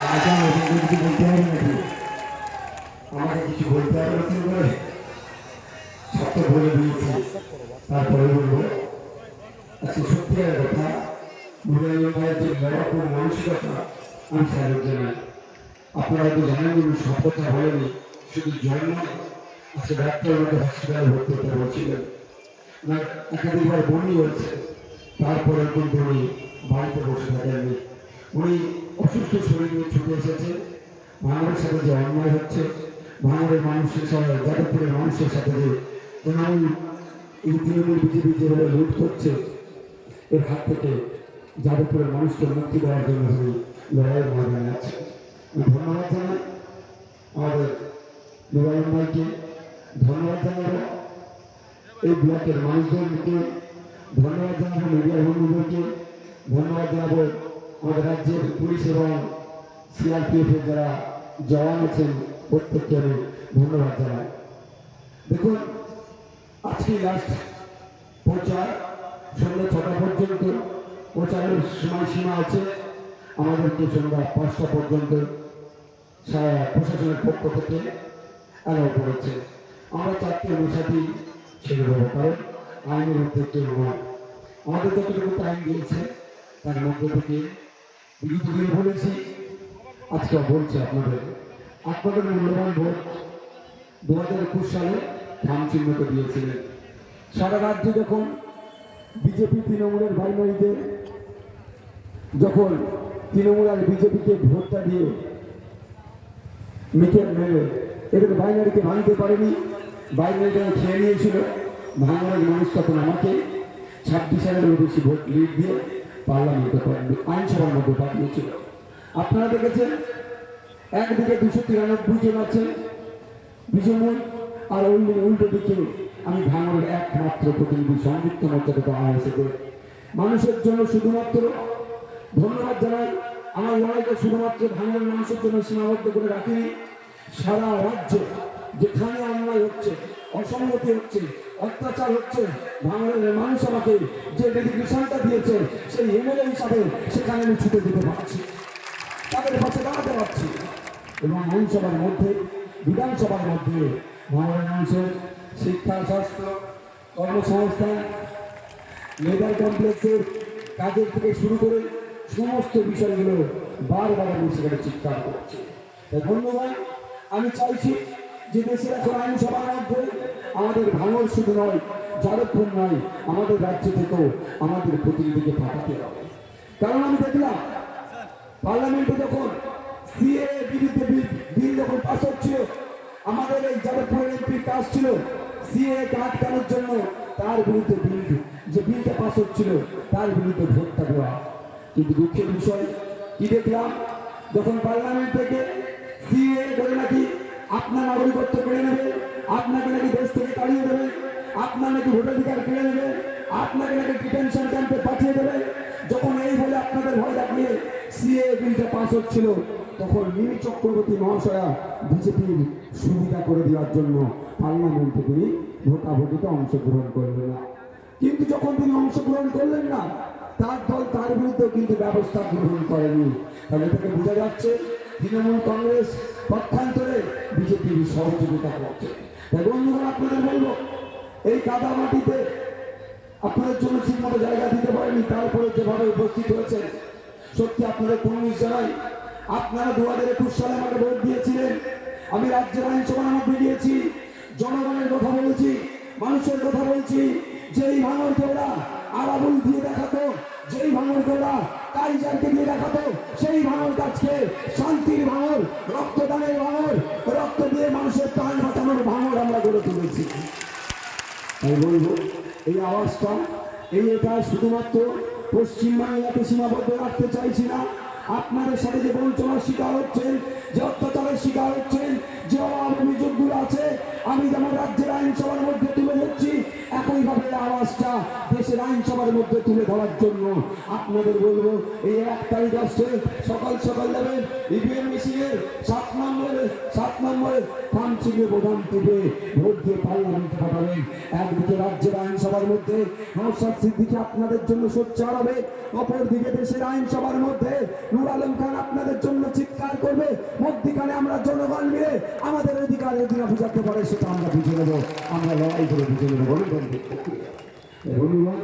আচ্ছা, ওদের কিছু বলতে হবে নাকি? আমাকে কিছু বলতে হবে নতুন করে? সব তো বলে দিয়েছি, তারপরে বলবো। আচ্ছা, সত্যিকার কথা, মুরালি ভাইয়ের যে লড়াকু মানসিকতা, আমি স্যালুট জানাই। আপনারা তো জানেন উনি সব কথা বলেনি, শুধু জন্ম আজকে ডাক্তার ওনাকে হসপিটালে ভর্তি হতে বলছিলেন, ওনার একাধিকবার বমি হয়েছে, তারপরে কিন্তু উনি বাড়িতে বসে থাকেননি। উনি অসুস্থ শরীর নিয়ে ছুটে এসেছে। ভাঙড়ের সাথে যে অন্যায় হচ্ছে, ভাঙড়ের মানুষের সাথে, যাদবপুরের মানুষের সাথে যে তৃণমূল এই তৃণমূল বিজেপি যেভাবে লুট করছে, এর হাত থেকে যাদবপুরের মানুষকে মুক্তি দেওয়ার জন্য তিনি লড়াইয়ের ময়দানে আছে। আমি ধন্যবাদ জানাই আমাদের নিবারণ ভাইকে, ধন্যবাদ জানাবো এই ব্লকের মানুষদেরকে, ধন্যবাদ জানাবো মিডিয়া বন্ধুদেরকে, ধন্যবাদ জানাবো আমাদের রাজ্যের পুলিশ এবং সিআরপিএফ এর যারা জওয়ান আছেন প্রত্যেককে আমি ধন্যবাদ জানাই। দেখুন, আজকে লাস্ট প্রচার সন্ধ্যা 6টা পর্যন্ত প্রচারের সময়সীমা আছে। আমাদেরকে সন্ধ্যা 5টা পর্যন্ত প্রশাসনের পক্ষ থেকে অ্যালাউ করেছে। আমরা 4টে অনুসারী ছেড়ে দেবো, কারণ আইনের মধ্যে কেউ নয়। আমাদের যতটুকু টাইম দিয়েছে তার মধ্যে থেকে বিগত দিন বলেছি, আজকে বলছি আপনাদের মূল্যবান ভোট 2021 সালে ধান চিহ্নকে দিয়েছিলেন। সারা রাজ্যে যখন বিজেপি তৃণমূলের ভাইমারিদের, যখন তৃণমূল আর বিজেপিকে ভোটটা দিয়ে মিটের মেলে এদের বাইনারিকে ভাঙতে পারেনি, বাইনারিটা খেয়ে নিয়েছিল। ভাঙনের মানুষ তখন আমাকে 26,000-এরও বেশি ভোট লিড দিয়ে পার্লামেন্টে আইনসভার মধ্যে পাঠিয়েছিল। আপনারা দেখেছেন একদিকে 293 জন আছে বিজেপি, আর উল্টো দিকে আমি ভাঙনের একমাত্র প্রতিনিধি সংযুক্ত মোর্চা থেকে আইএসএফ মানুষের জন্য শুধুমাত্র ধন্যবাদ জানাই। আমার লড়াইকে শুধুমাত্র ভাঙনের মানুষের জন্য সীমাবদ্ধ করে রাখিনি। সারা রাজ্যে যেখানে অন্যায় হচ্ছে, অসঙ্গতি হচ্ছে, অত্যাচার হচ্ছে, ভাঙনের মানুষ আমাকে যে ডেডিকেশনটা দিয়েছে সেই এমএলএ হিসাবে সেখানে আমি ছুটে যেতে পারছি, তাদের পাশে দাঁড়াতে পারছি। এবং আইনসভার মধ্যে, বিধানসভার মধ্যে ভাঙনের মানুষের শিক্ষা, স্বাস্থ্য, কর্মসংস্থান, লেবার কমপ্লেক্সের কাজের থেকে শুরু করে সমস্ত বিষয়গুলো বারবার আমি সেখানে চিৎকার করছি। তাই ধন্যবাদ। আমি চাইছি যে দেশের এখন আইনসভার মধ্যে আমাদের ভাঙড় শুধু নয়, যাদবপুর নয়, আমাদের রাজ্য থেকেও আমাদের প্রতিনিধিকে পাঠাতে হবে। কারণ আমি দেখলাম পার্লামেন্টে যখন সিএ বিরুদ্ধে বিল যখন পাস হচ্ছিল, আমাদের এই যাদবপুরের এমপি কাজ ছিল সিএ কে আটকানোর জন্য, তার বিরুদ্ধে যে বিলটা পাস হচ্ছিল তার বিরুদ্ধে ভোটটা দেওয়া। কিন্তু দুঃখের বিষয় কি দেখলাম, যখন পার্লামেন্ট থেকে সিএ বলে নাকি আপনার নাগরিকত্ব কেড়ে নেবে, আপনাকে নাকি দেশ থেকে তাড়িয়ে দেবে, আপনার নাকি ভোটাধিকার কেড়ে নেবে, আপনাকে নাকি ডিটেনশন ক্যাম্পে পাঠিয়ে দেবে, যখন এই বলে আপনাদের ভয় দেখিয়ে সিএ বিলটা পাস হচ্ছিল, তখন মিমি চক্রবর্তী মহাশয়া বিজেপির সুবিধা করে দেওয়ার জন্য পার্লামেন্টে তিনি ভোটাভুটিতে অংশগ্রহণ করলেন না। কিন্তু যখন তিনি অংশগ্রহণ করলেন না, তার দল তার বিরুদ্ধে কিন্তু ব্যবস্থা গ্রহণ করেনি। তাহলে থেকে বোঝা যাচ্ছে তৃণমূল কংগ্রেস পক্ষান্তরে বিজেপির সহযোগিতা করছে। তাই বন্ধুরা, আপনাদের বলবো, এই কাদা মাটিতে আপনাদের জন্য ঠিকমতো জায়গা দিতে পারেনি, তারপরে যেভাবে উপস্থিত হয়েছে, সত্যি আপনাদের কুর্নিশ জানাই। আপনারা 2021 সালে আমাকে ভোট দিয়েছিলেন, আমি রাজ্যের আইনসভার মধ্যে গিয়েছি, জনগণের কথা বলেছি, মানুষের কথা বলছি। যেই ভাঙড়কে ওরা আরাবুল দিয়ে দেখাতো, যেই ভাঙড়কে ওরা কাইজারকে দিয়ে দেখাতো, সেই ভাঙড় কাজকে শান্তির ভাঙড়, রক্তদানের ভাঙড়, রক্ত দিয়ে মানুষের প্রাণ বাঁচানোর ভাঙড় আমরা গড়ে তুলেছি। আমি বলবো এই আওয়াজটা, এটা শুধুমাত্র পশ্চিমবাংলাকে সীমাবদ্ধ রাখতে চাইছি না। আপনাদের সাথে যে বঞ্চনার শিকার হচ্ছেন, যে অত্যাচারের শিকার হচ্ছেন, যে অভিযোগগুলো আছে, আমি যেমন রাজ্যের আইনসভার মধ্যে তুলে ধরছি, একইভাবে আওয়াজটা দেশের আইনসভার মধ্যে তুলে ধরার জন্য আপনাদের বলবো, এই 1 তারিখ আসছে, সকাল সকাল যাবেন ইভিএম মেশিনের 7 নম্বরে ফার্ম শিরে প্রধান টিপে ভোট দিয়ে পার্লামেন্টে পাঠাবেন। একদিকে রাজ্যের আইনসভার মধ্যে নওশাদ সিদ্দিকী আপনাদের জন্য সোচ্চার হবে, অপরদিকে দেশের আইনসভার মধ্যে নূর আলম খান আপনাদের জন্য চিৎকার করবে। মধ্যিখানে আমরা জনগণ মিলে আমাদের অধিকার অধিকার বুঝাতে পারে সেটা আমরা বুঝে নেবো, আমরা লড়াই করে বুঝে নেবো। বলুন বন্ধুগণ,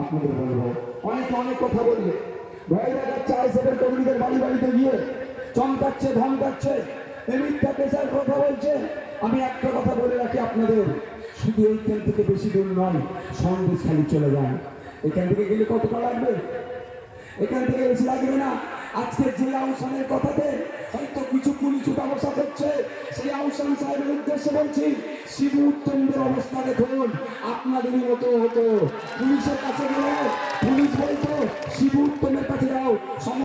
আপনাদের বলবো অনেকে অনেক কথা বলবে, ভয় দেখাচ্ছে আইএসএফের কর্মীদের বাড়ি বাড়িতে গিয়ে চমকাচ্ছে ধমকাচ্ছে, মিথ্যা পেশার কথা বলছে। আমি একটা কথা বলে রাখি আপনাদের, শুধু এইখান থেকে বেশি দূর নয়, সন্দেশ খালি চলে যান। এখান থেকে গেলে কতটা লাগবে? এখান থেকে বেশি লাগবে না। আজকে যে আহসানের কথাতে হয়তো কিছু পুলিশ ব্যবস্থা করছে, সেই আহসান সাহেবের উদ্দেশ্যে বলছি, শিবু উত্তমদের অবস্থা দেখুন। আপনাদেরই মতো হতো, পুলিশের কাছে গেলে পুলিশ বলতো শিবু উত্তমের কাছে যাও।